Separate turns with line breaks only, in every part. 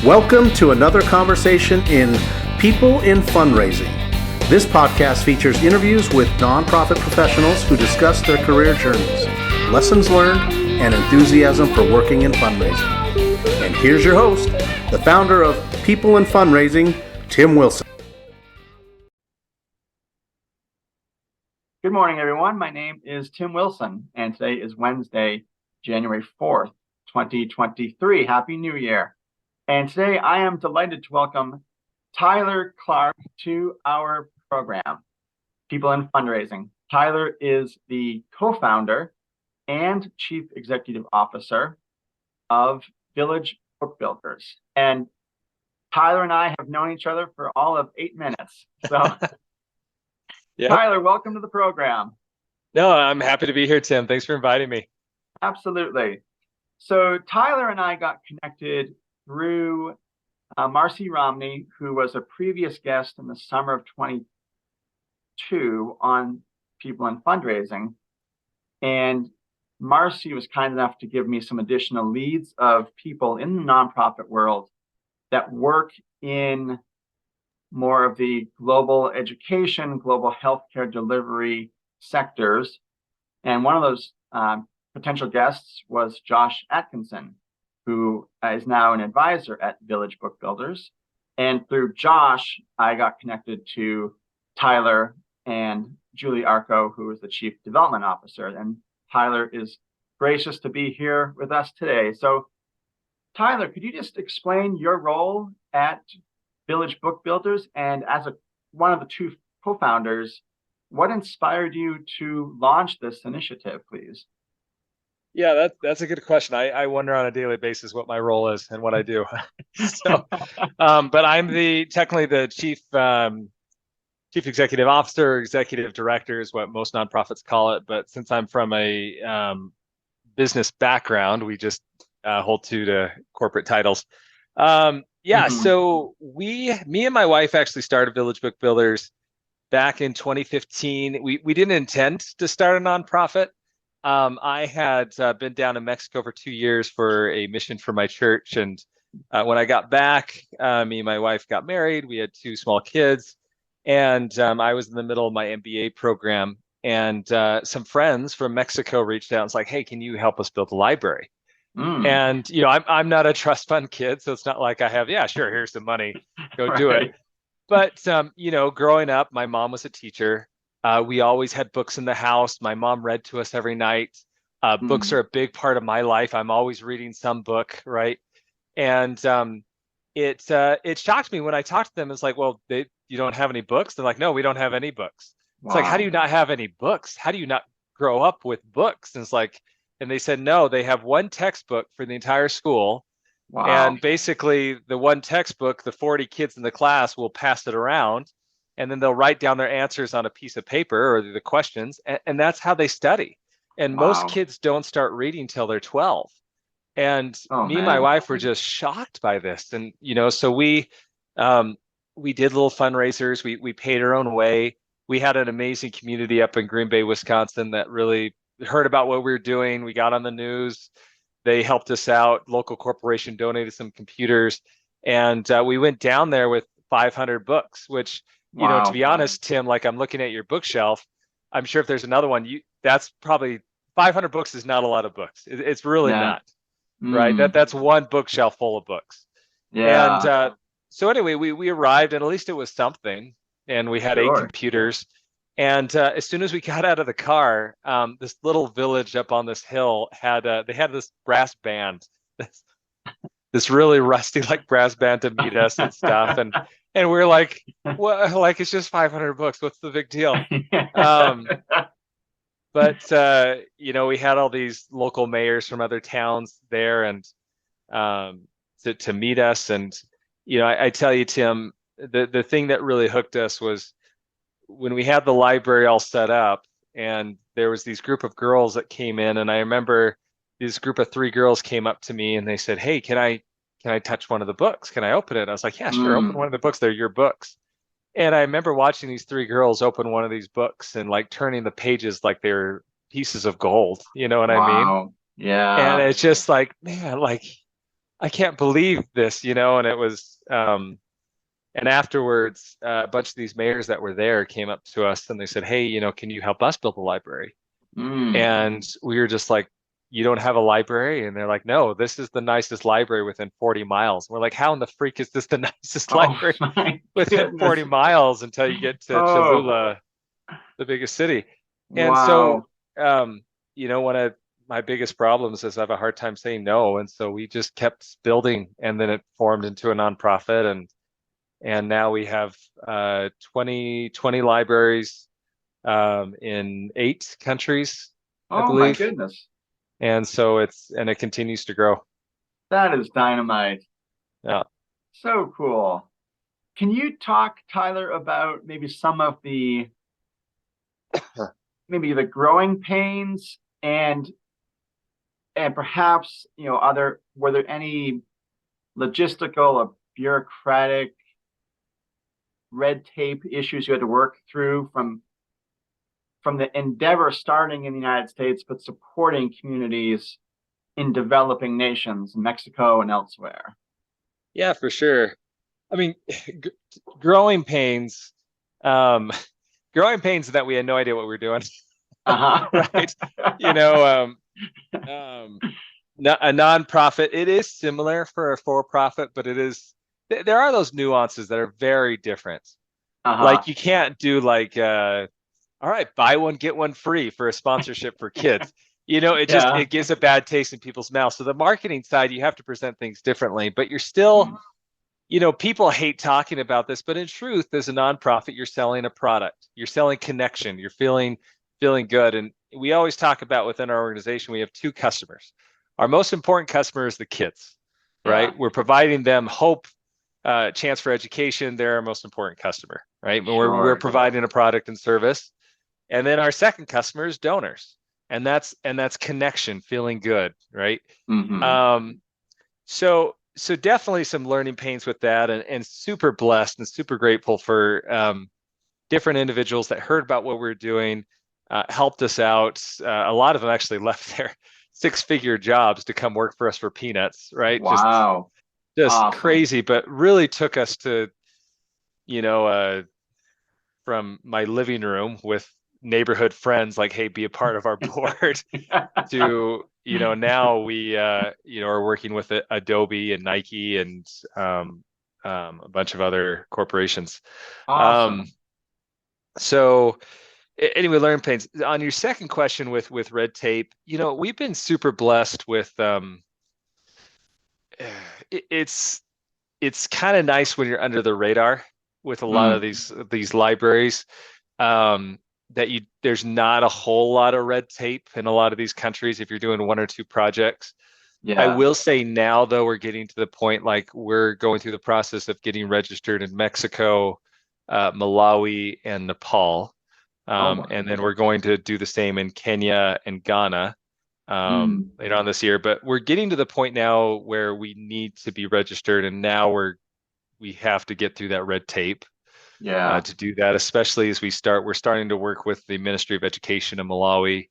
Welcome to another conversation in People in Fundraising. This podcast features interviews with nonprofit professionals who discuss their career journeys, lessons learned, and enthusiasm for working in fundraising. And here's your host, the founder of People in Fundraising, Tim Wilson.
Good morning, everyone. My name is Tim Wilson, and today is Wednesday, January 4th, 2023. Happy New Year. And today I am delighted to welcome Tyler Clark to our program, People in Fundraising. Tyler is the co-founder and chief executive officer of Village Book Builders. And Tyler and I have known each other for all of 8 minutes. So
Yep.
Tyler, welcome to the program.
No, I'm happy to be here, Tim. Thanks for inviting me.
Absolutely. So Tyler and I got connected through Marci Romney, who was a previous guest in the summer of 22 on People in Fundraising. And Marci was kind enough to give me some additional leads of people in the nonprofit world that work in more of the global education, global healthcare delivery sectors. And one of those potential guests was Josh Atkinson, who is now an advisor at Village Book Builders. And through Josh, I got connected to Tyler and Julie Arco, who is the Chief Development Officer. And Tyler is gracious to be here with us today. So Tyler, could you just explain your role at Village Book Builders, and as one of the two co-founders, what inspired you to launch this initiative, please?
Yeah, that's a good question. I wonder on a daily basis what my role is and what I do. So, but I'm technically the chief executive officer, executive director is what most nonprofits call it. But since I'm from a business background, we just hold to corporate titles. So me and my wife actually started Village Book Builders back in 2015. We didn't intend to start a nonprofit. I had been down in Mexico for 2 years for a mission for my church. And when I got back, me and my wife got married. We had 2 small kids. And I was in the middle of my MBA program. And some friends from Mexico reached out and was like, hey, can you help us build a library? And, I'm not a trust fund kid, so it's not like I have, yeah, sure, here's some money, go do it. But, growing up, my mom was a teacher. We always had books in the house. My mom read to us every night. Books are a big part of my life. I'm always reading some book, right? And it shocked me when I talked to them. It's like, well, you don't have any books? They're like, no, we don't have any books. Wow. It's like, how do you not have any books? How do you not grow up with books? And it's like, and they said, no, they have one textbook for the entire school. Wow. And basically the one textbook, the 40 kids in the class will pass it around, and then they'll write down their answers on a piece of paper or the questions. And that's how they study. And most kids don't start reading till they're 12. And me and my wife were just shocked by this. And, so we did little fundraisers. We paid our own way. We had an amazing community up in Green Bay, Wisconsin that really heard about what we were doing. We got on the news. They helped us out. Local corporation donated some computers. And we went down there with 500 books, which, to be honest, Tim, like I'm looking at your bookshelf, I'm sure if there's another one, that's probably 500 books is not a lot of books. It's really not, right? That's one bookshelf full of books. Yeah. And so anyway, we arrived, and at least it was something. And we had 8 computers. And as soon as we got out of the car, this little village up on this hill they had this brass band, this really rusty brass band to meet us and stuff. And we're like, well, it's just 500 books. What's the big deal? But we had all these local mayors from other towns there, and to meet us. And I tell you, Tim, the thing that really hooked us was when we had the library all set up, and there was these group of girls that came in, and I remember this group of 3 girls came up to me and they said, hey, can I touch one of the books? Can I open it? I was like, yeah, sure. Open one of the books. They're your books. And I remember watching these 3 girls open one of these books and turning the pages like they were pieces of gold. You know what I mean?
Yeah.
And it's just like, man, I can't believe this, and it was, and afterwards, a bunch of these mayors that were there came up to us and they said, hey, can you help us build a library?
Mm.
And we were just like, you don't have a library? And they're like, no, this is the nicest library within 40 miles. And we're like, how in the freak is this the nicest
Oh
library
my
within
goodness.
40 miles until you get to
Oh,
Cholula, the biggest city? And so,
wow.
one of my biggest problems is I have a hard time saying no. And so we just kept building, and then it formed into a nonprofit. And now we have 20 libraries in 8 countries, I
Oh my
believe.
goodness.
And so it continues to grow.
That is dynamite.
Yeah.
So cool. Can you talk, Tyler, about maybe some of the growing pains and perhaps, were there any logistical or bureaucratic red tape issues you had to work through from the endeavor starting in the United States, but supporting communities in developing nations, Mexico and elsewhere?
Yeah, for sure. I mean, growing pains, um, growing pains that we had no idea what we were doing,
Uh-huh.
right? You know, um, a nonprofit, it is similar for a for-profit, but there are those nuances that are very different.
Uh-huh.
Like you can't do like, all right, buy one, get one free for a sponsorship for kids.
Yeah.
It gives a bad taste in people's mouths. So the marketing side, you have to present things differently, but you're still, people hate talking about this, but in truth, as a nonprofit, you're selling a product, you're selling connection, you're feeling good. And we always talk about within our organization, we have 2 customers. Our most important customer is the kids,
Yeah.
right? We're providing them hope, chance for education. They're our most important customer, right? We're
Sure.
providing a product and service. And then our second customer is donors. And that's connection, feeling good, right?
Mm-hmm.
Um, so definitely some learning pains with that, and super blessed and super grateful for different individuals that heard about what we are doing, helped us out. A lot of them actually left their 6-figure jobs to come work for us for peanuts, right?
Wow.
Just
Awesome.
crazy, but really took us to, you know, uh, from my living room with neighborhood friends, like, hey, be a part of our board, to, now we, are working with Adobe and Nike and a bunch of other corporations. Um,
Awesome.
so anyway, learn pains. On your second question with red tape, we've been super blessed with, it's kind of nice when you're under the radar with a lot of
Mm.
these libraries, that there's not a whole lot of red tape in a lot of these countries if you're doing 1 or 2 projects. I
Yeah.
will say now, though, we're getting to the point, like we're going through the process of getting registered in Mexico, Malawi, and Nepal.
Oh, wow.
And then we're going to do the same in Kenya and Ghana
Mm.
later on this year. But we're getting to the point now where we need to be registered, and now we have to get through that red tape
Yeah.
to do that, especially as we're starting to work with the Ministry of Education in Malawi.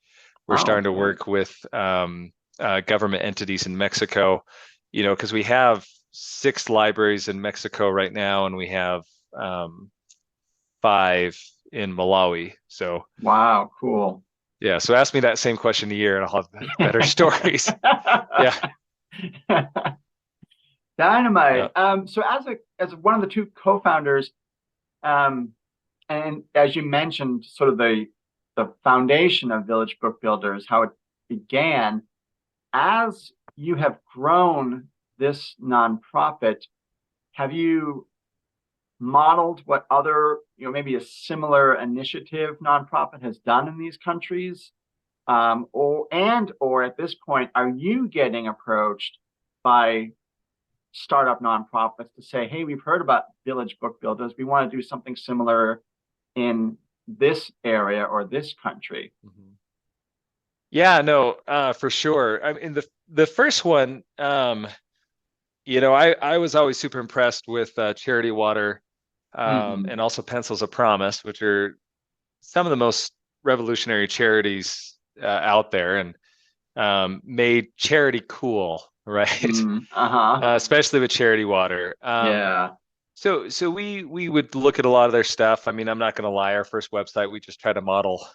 We're
Oh,
starting to work with government entities in Mexico, because we have 6 libraries in Mexico right now, and we have 5 in Malawi. So
wow. Cool.
yeah, so ask me that same question a year and I'll have better stories. Yeah.
Dynamite.
Yeah.
So as one of the 2 co-founders, um, and as you mentioned, sort of the foundation of Village Book Builders, how it began, as you have grown this nonprofit, have you modeled what other, maybe a similar initiative nonprofit has done in these countries? Or at this point, are you getting approached by startup nonprofits to say, hey, we've heard about Village Book Builders. We want to do something similar in this area or this country?
Yeah, no, for sure. I mean, the first one, I was always super impressed with Charity Water,
Mm-hmm.
and also Pencils of Promise, which are some of the most revolutionary charities out there, and made charity cool, right?
Uh-huh.
Especially with Charity Water.
Yeah.
So we would look at a lot of their stuff. I mean, I'm not going to lie. Our first website, we just try to model,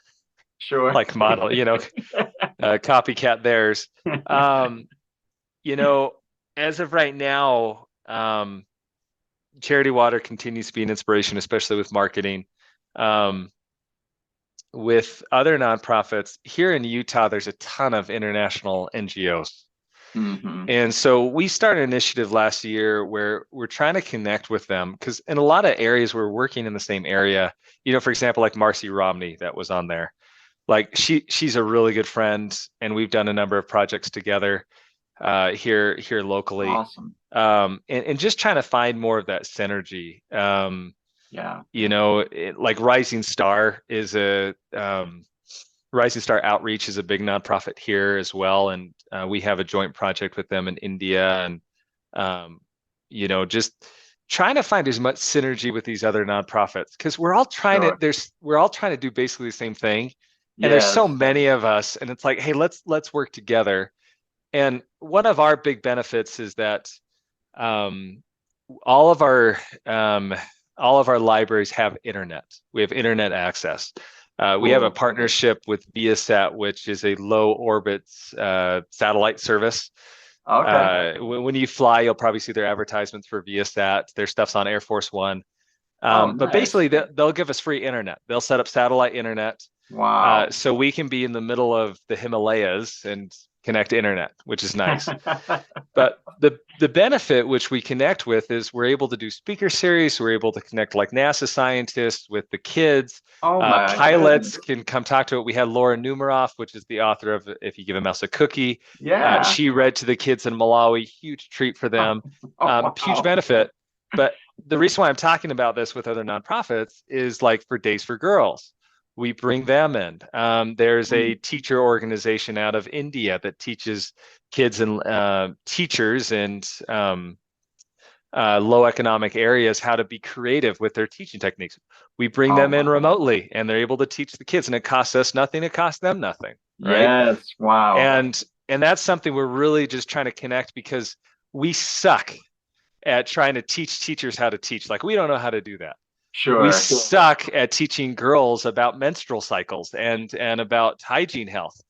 Sure.
like model, copycat theirs. Um, you know, as of right now, Charity Water continues to be an inspiration, especially with marketing. Um, with other nonprofits here in Utah, there's a ton of international NGOs.
Hmm.
And so we started an initiative last year where we're trying to connect with them because in a lot of areas we're working in the same area. For example, like Marci Romney that was on there. Like she's a really good friend, and we've done a number of projects together here locally.
Awesome.
And just trying to find more of that synergy.
Yeah.
Like Rising Star Outreach is a big nonprofit here as well, and we have a joint project with them in India, and just trying to find as much synergy with these other nonprofits because
Sure.
we're all trying to do basically the same thing, and there's so
Yes.
many of us, and it's like, hey, let's work together. And one of our big benefits is that um, all of our um, all of our libraries have internet. We have internet access. We have a
Cool.
partnership with Viasat, which is a low orbit satellite service.
Okay.
When you fly, you'll probably see their advertisements for Viasat. Their stuff's on Air Force One.
Oh,
But basically,
nice.
they'll give us free internet. They'll set up satellite internet,
Wow.
so we can be in the middle of the Himalayas and connect to internet, which is nice. But the benefit which we connect with is we're able to do speaker series. We're able to connect like NASA scientists with the kids.
Oh my
Pilots
goodness.
can come talk to it. We had Laura Numeroff, which is the author of If You Give a Mouse a Cookie.
Yeah.
She read to the kids in Malawi. Huge treat for them.
Oh,
Huge
wow.
benefit. But the reason why I'm talking about this with other nonprofits is like for Days for Girls. We bring them in. There's a
Mm.
teacher organization out of India that teaches kids and teachers and low economic areas how to be creative with their teaching techniques. We bring
Oh
them in
my.
remotely, and they're able to teach the kids, and it costs us nothing. It costs them nothing, right?
Yes. Wow.
And that's something we're really just trying to connect because we suck at trying to teach teachers how to teach. Like we don't know how to do that. We
Sure.
suck at teaching girls about menstrual cycles and about hygiene health.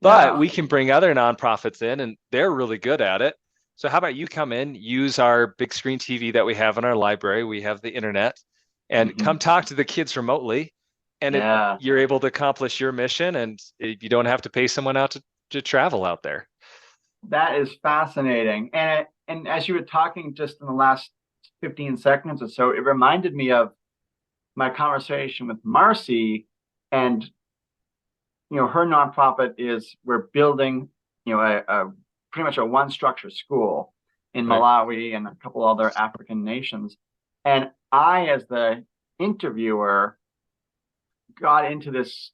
But
Yeah.
we can bring other nonprofits in and they're really good at it. So how about you come in, use our big screen TV that we have in our library, we have the internet, and come
Hmm.
talk to the kids remotely, and
Yeah.
you're able to accomplish your mission, and you don't have to pay someone out to travel out there.
That is fascinating. And as you were talking just in the last 15 seconds or so, it reminded me of my conversation with Marci, and her nonprofit is we're building a pretty much a one structure school in
Right.
Malawi and a couple other African nations. And I, as the interviewer, got into this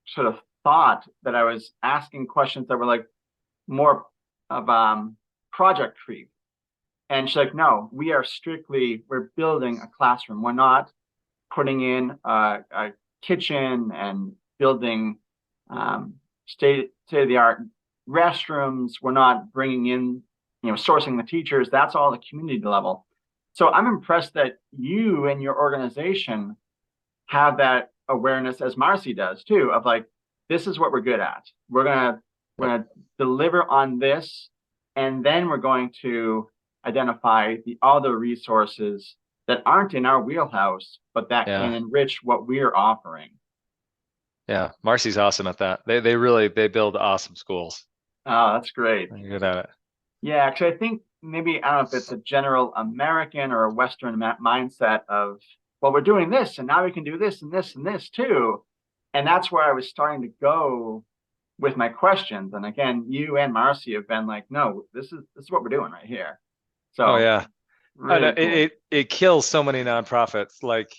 sort of thought that I was asking questions that were like more of project creep. And she's like, no, we're building a classroom. We're not putting in a kitchen and building state of the art restrooms. We're not bringing in, sourcing the teachers. That's all at the community level. So I'm impressed that you and your organization have that awareness, as Marci does too, of like, this is what we're good at. We're gonna deliver on this, and then we're going to identify the other resources that aren't in our wheelhouse, but that
Yeah.
can enrich what we're offering.
Yeah. Marcy's awesome at that. They build awesome schools.
Oh, that's great.
They're good at it.
Yeah, because I think maybe, I don't know if it's a general American or a Western mindset of, well, we're doing this and now we can do this and this and this too. And that's where I was starting to go with my questions. And again, you and Marci have been like, no, this is what we're doing right here.
Oh
So
yeah. I know
really cool.
it kills so many nonprofits. Like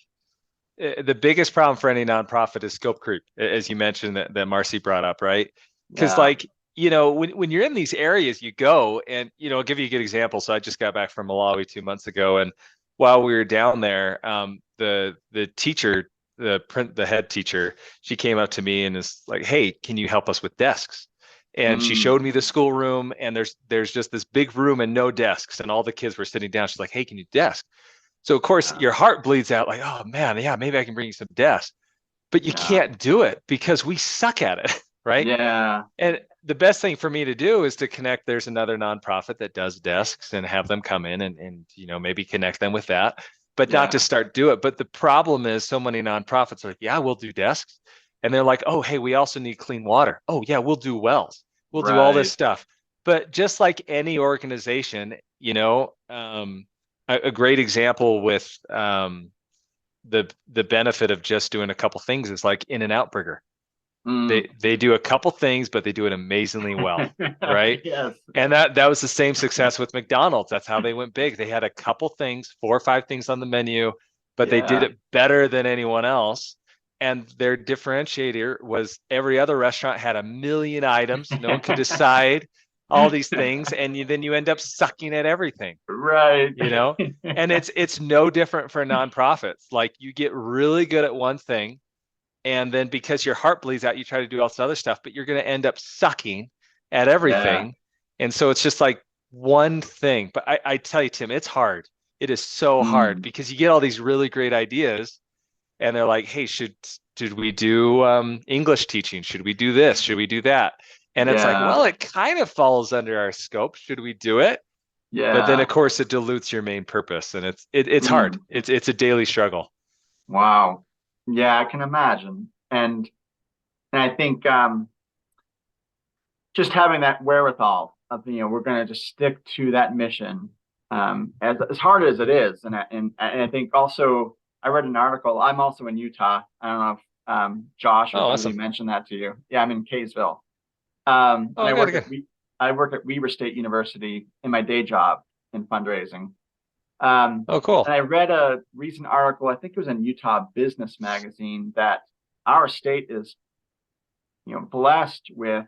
the biggest problem for any nonprofit is scope creep, as you mentioned that Marcy brought up, right? Because
Yeah.
like, when you're in these areas, you go and, I'll give you a good example. So I just got back from Malawi 2 months ago. And while we were down there, the teacher, the head teacher, she came up to me and is like, hey, can you help us with desks? And she showed me the schoolroom, and there's just this big room and no desks, and all the kids were sitting down. She's like, "Hey, can you desk?" So of course your heart bleeds out like, "Oh man, yeah, maybe I can bring you some desks." But you can't do it because we suck at it, right?
Yeah.
And the best thing for me to do is to connect. There's another nonprofit that does desks, and have them come in and maybe connect them with that, but not to start do it. But the problem is so many nonprofits are like, "Yeah, we'll do desks." And they're like, "Oh, hey, we also need clean water." "Oh yeah, we'll do wells. We'll do all this stuff." But just like any organization, a great example with the benefit of just doing a couple things is like In-N-Out Burger. They do a couple things, but they do it amazingly well, right?
Yes.
And that was the same success with McDonald's. That's how they went big. They had a couple things, 4 or 5 things on the menu, but they did it better than anyone else. And their differentiator was every other restaurant had a million items. No one could decide all these things, and then you end up sucking at everything.
Right.
And it's no different for nonprofits. Like, you get really good at one thing, and then because your heart bleeds out, you try to do all this other stuff, but you're going to end up sucking at everything. And so it's just like one thing. But I tell you, Tim, it's hard. It is so hard because you get all these really great ideas, and they're like, "Hey, should we do English teaching? Should we do this? Should we do that?" And it's like, well, it kind of falls under our scope. Should we do it? But then of course it dilutes your main purpose, and it's hard. It's a daily struggle.
Wow. Yeah, I can imagine. And I think just having that wherewithal of, we're going to just stick to that mission, as hard as it is. And I think also, I read an article. I'm also in Utah. I don't know if Josh or somebody mentioned that to you. Yeah, I'm in Kaysville. I work at Weber State University in my day job in fundraising.
Cool.
And I read a recent article, I think it was in Utah Business Magazine, that our state is, blessed with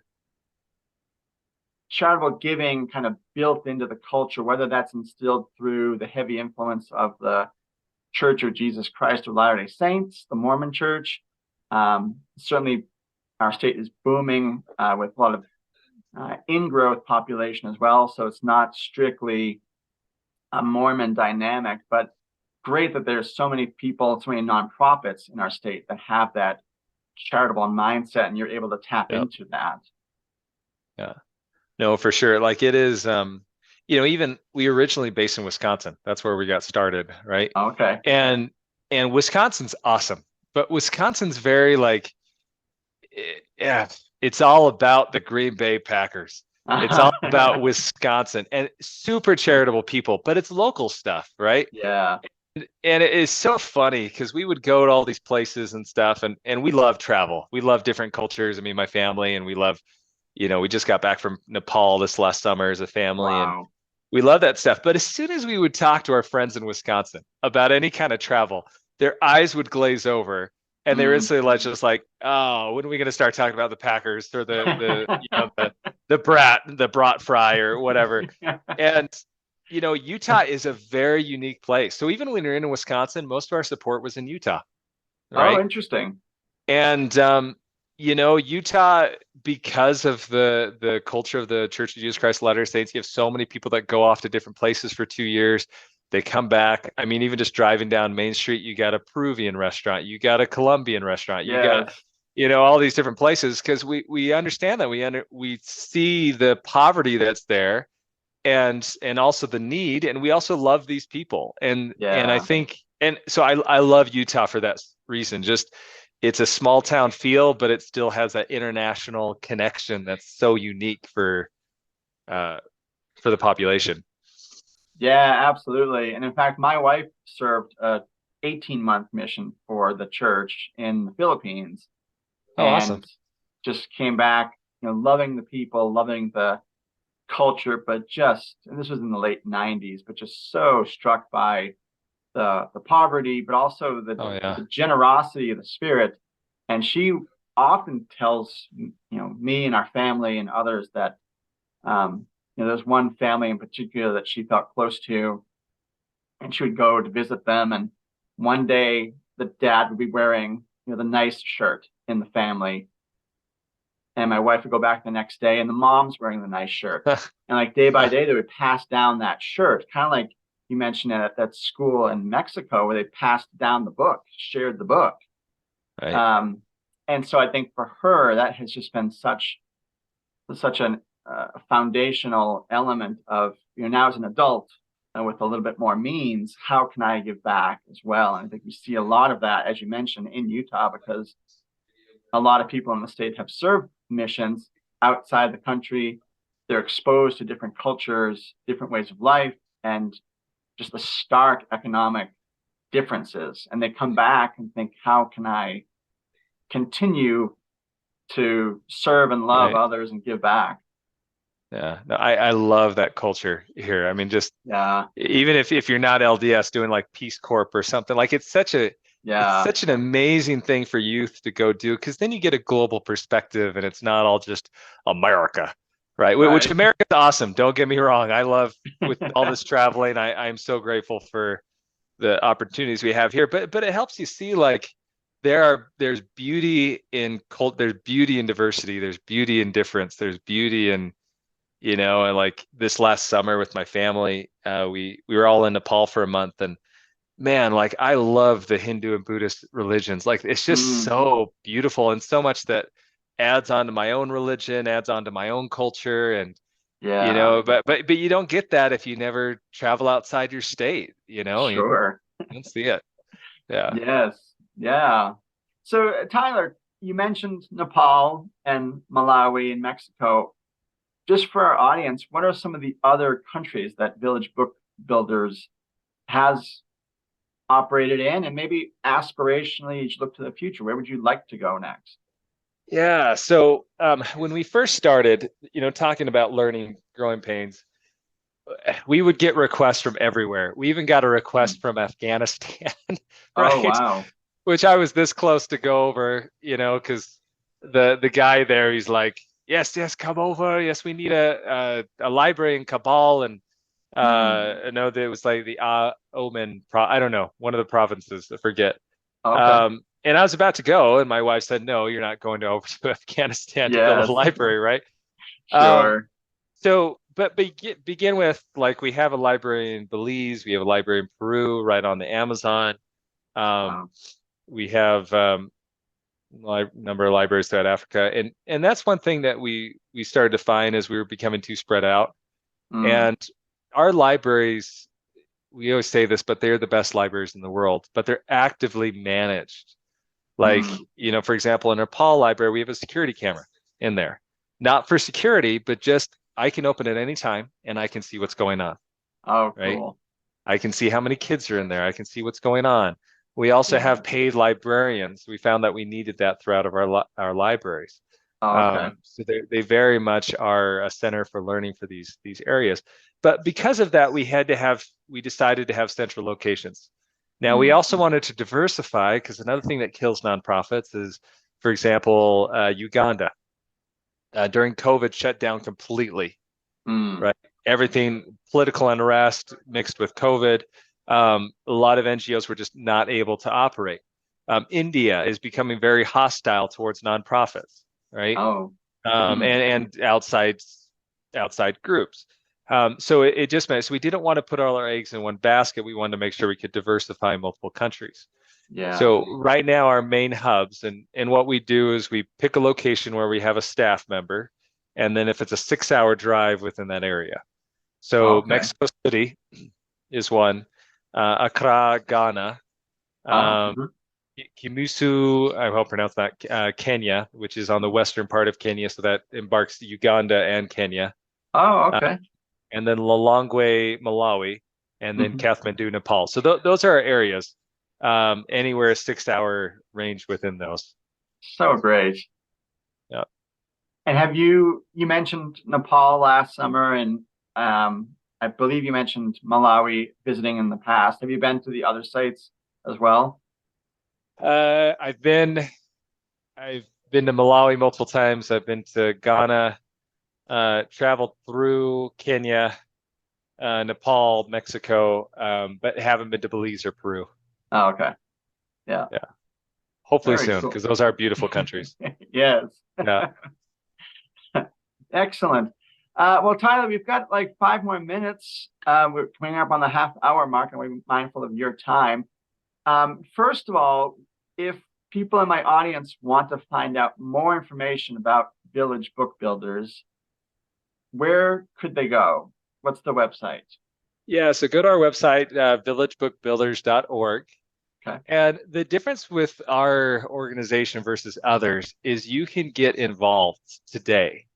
charitable giving kind of built into the culture, whether that's instilled through the heavy influence of the Church of Jesus Christ of Latter-day Saints, the Mormon Church. Certainly, our state is booming with a lot of in-growth population as well. So it's not strictly a Mormon dynamic, but great that there's so many people, so many nonprofits in our state that have that charitable mindset, and you're able to tap into that.
Yeah, no, for sure. Like, it is, even we originally based in Wisconsin. That's where we got started, right?
Okay.
And Wisconsin's awesome, but Wisconsin's very like, it's all about the Green Bay Packers. It's all about Wisconsin, and super charitable people, but it's local stuff, right?
Yeah.
And it is so funny because we would go to all these places and stuff, and we love travel. We love different cultures. I mean, my family, and we love, we just got back from Nepal this last summer as a family, and we love that stuff. But as soon as we would talk to our friends in Wisconsin about any kind of travel, their eyes would glaze over, and they were instantly just like, "Oh, when are we going to start talking about the Packers or the brat fry or whatever?" And Utah is a very unique place. So even when you're in Wisconsin, most of our support was in Utah. Right?
Oh, interesting.
And Utah, because of the culture of the Church of Jesus Christ of Latter-day Saints, you have so many people that go off to different places for 2 years. They come back. I mean, even just driving down Main Street, you got a Peruvian restaurant, you got a Colombian restaurant, you got all these different places, because we understand that we see the poverty that's there, and also the need, and we also love these people, and I think, and so I love Utah for that reason. Just, it's a small town feel, but it still has that international connection that's so unique for the population.
Yeah, absolutely. And in fact, my wife served a 18-month mission for the church in the Philippines.
Oh,
and
awesome.
Just came back, loving the people, loving the culture, but and this was in the late 90s, but just so struck by the poverty, but also the generosity of the spirit. And she often tells, me and our family and others that, there's one family in particular that she felt close to, and she would go to visit them. And one day the dad would be wearing, the nice shirt in the family. and my wife would go back the next day and the mom's wearing the nice shirt. And like day by day, they would pass down that shirt, kind of like you mentioned at that school in Mexico where they passed down the book, shared the book.
Right.
And so I think for her, that has just been such a foundational element of, now as an adult and with a little bit more means, how can I give back as well? And I think we see a lot of that, as you mentioned, in Utah, because a lot of people in the state have served missions outside the country. They're exposed to different cultures, different ways of life, and just the stark economic differences. And they come back and think, how can I continue to serve and love others and give back?
Yeah, no, I love that culture here. I mean, just even if you're not LDS doing like Peace Corps or something, like it's such an amazing thing for youth to go do, because then you get a global perspective and it's not all just America, right? Which America's awesome. Don't get me wrong. I love with all this traveling. I'm so grateful for the opportunities we have here, but it helps you see like there's beauty in there's beauty in diversity, there's beauty in difference, there's beauty in, and like this last summer with my family, we were all in Nepal for a month, and man, like I love the Hindu and Buddhist religions. Like it's just so beautiful, and so much that adds on to my own religion, adds on to my own culture, and but you don't get that if you never travel outside your state.
Sure.
You don't see it. Yeah.
Yes. Yeah. So Tyler, you mentioned Nepal and Malawi and Mexico. Just for our audience, what are some of the other countries that Village Book Builders has operated in, and maybe aspirationally, as you look to the future, where would you like to go next?
Yeah. So when we first started, talking about learning growing pains, we would get requests from everywhere. We even got a request from Afghanistan, right?
Oh, wow.
Which I was this close to go over, because the guy there, he's like, yes, come over. Yes, we need a library in Kabul, and I know that it was like the Oman, I don't know, one of the provinces, I forget.
Okay.
And I was about to go, and my wife said, no, you're not going over to Afghanistan to build a library, right?
Sure.
But begin with, like, we have a library in Belize, we have a library in Peru, right on the Amazon.
Wow.
We have number of libraries throughout Africa, and that's one thing that we started to find as we were becoming too spread out. And our libraries, we always say this, but they're the best libraries in the world, but they're actively managed. Like, for example, in our Nepal library, we have a security camera in there, not for security, but just I can open it anytime and I can see what's going on.
Oh,
right?
cool.
I can see how many kids are in there. I can see what's going on. We also have paid librarians. We found that we needed that throughout of our libraries.
Oh, okay.
So they very much are a center for learning for these areas. But because of that, we decided to have central locations. Now, we also wanted to diversify, because another thing that kills nonprofits is, for example, Uganda during COVID shut down completely, right? Everything, political unrest mixed with COVID. A lot of NGOs were just not able to operate. India is becoming very hostile towards nonprofits, right?
Oh.
And outside groups. So it just meant, so we didn't want to put all our eggs in one basket. We wanted to make sure we could diversify multiple countries.
Yeah.
So right now our main hubs, and what we do is we pick a location where we have a staff member, and then if it's a 6-hour drive within that area. So Mexico City is one, Accra, Ghana, Kimusu, I hope I pronounce that, Kenya, which is on the western part of Kenya, so that embarks Uganda and Kenya.
Oh, okay.
And then Lilongwe, Malawi, and then Kathmandu, Nepal. So those are our areas. Anywhere a 6-hour range within those.
So great.
Yeah.
And you mentioned Nepal last summer, and I believe you mentioned Malawi visiting in the past. Have you been to the other sites as well?
I've been to Malawi multiple times. I've been to Ghana, traveled through Kenya, Nepal, Mexico, but haven't been to Belize or Peru.
Oh, okay. Yeah.
Hopefully
Very
soon, because those are beautiful countries.
Yes.
Yeah.
Excellent. Well, Tyler, we've got like 5 more minutes. We're coming up on the half-hour mark, and we're mindful of your time. First of all, if people in my audience want to find out more information about Village Book Builders, where could they go? What's the website?
Yeah, so go to our website, villagebookbuilders.org.
Okay.
And the difference with our organization versus others is you can get involved today.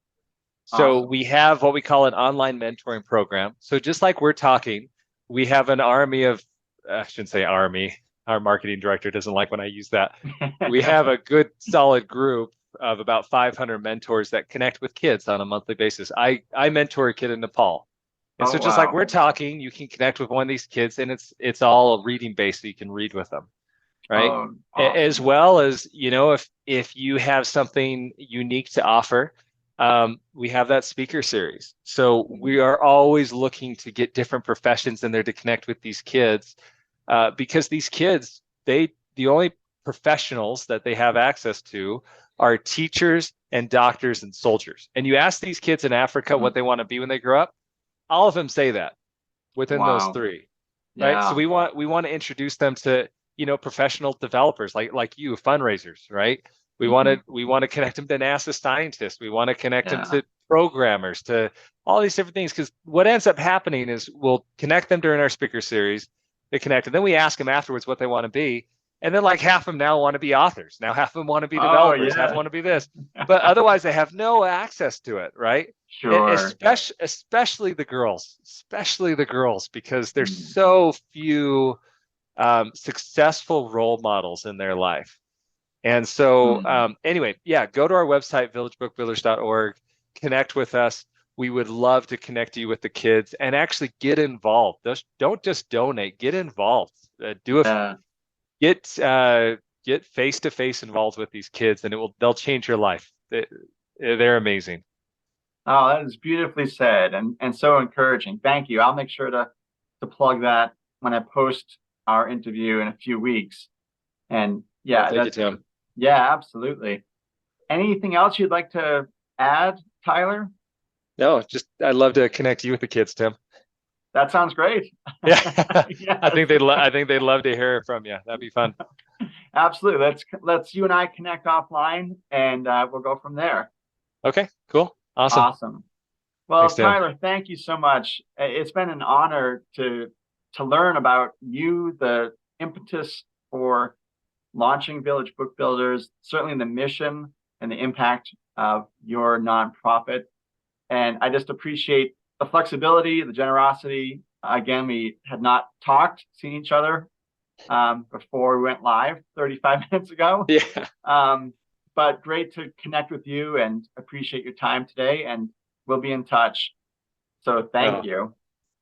So
Awesome.
we have what we call an online mentoring program. So just like we're talking, we have an army of, I shouldn't say army, our marketing director doesn't like when I use that. We have a good solid group of about 500 mentors that connect with kids on a monthly basis. I mentor a kid in Nepal. And so just like we're talking, you can connect with one of these kids, and it's all reading based, so you can read with them, right?
Awesome.
As well as, if you have something unique to offer, we have that speaker series. So we are always looking to get different professions in there to connect with these kids, because these kids, the only professionals that they have access to are teachers and doctors and soldiers. And you ask these kids in Africa what they want to be when they grow up, all of them say that within those three, right? So we want to introduce them to, professional developers like you, fundraisers, right? We want to connect them to NASA scientists. We want to connect them to programmers, to all these different things. Because what ends up happening is we'll connect them during our speaker series. They connect, and then we ask them afterwards what they want to be. And then like half of them now want to be authors. Now half of them want to be developers. Half want to be this. But otherwise they have no access to it, right?
Sure.
Especially the girls, because there's so few successful role models in their life. And so anyway, go to our website, villagebookbuilders.org, connect with us. We would love to connect you with the kids and actually get involved. Don't just donate, get involved. Get face-to-face involved with these kids, and they'll change your life. They're amazing.
Oh, that is beautifully said and so encouraging. Thank you. I'll make sure to plug that when I post our interview in a few weeks. And
thank you, Tim.
Yeah, absolutely. Anything else you'd like to add, Tyler?
No, just I'd love to connect you with the kids, Tim.
That sounds great.
Yeah, yes. I think they'd love to hear it from you. That'd be fun.
Absolutely. Let's you and I connect offline, and we'll go from there.
Okay, cool, awesome.
Well,
thanks,
Tyler, thank you so much. It's been an honor to learn about you, the impetus for launching Village Book Builders, certainly the mission and the impact of your nonprofit. And I just appreciate the flexibility, the generosity. Again, we had not seen each other before we went live 35 minutes ago.
Yeah.
But great to connect with you and appreciate your time today. And we'll be in touch. So thank you.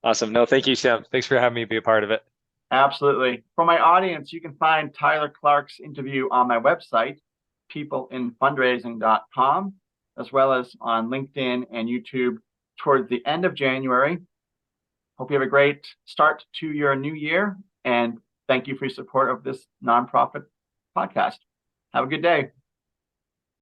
Awesome. No, thank you, Tim. Thanks for having me be a part of it.
Absolutely. For my audience, you can find Tyler Clark's interview on my website, peopleinfundraising.com, as well as on LinkedIn and YouTube towards the end of January. Hope you have a great start to your new year, and thank you for your support of this nonprofit podcast. Have a good day.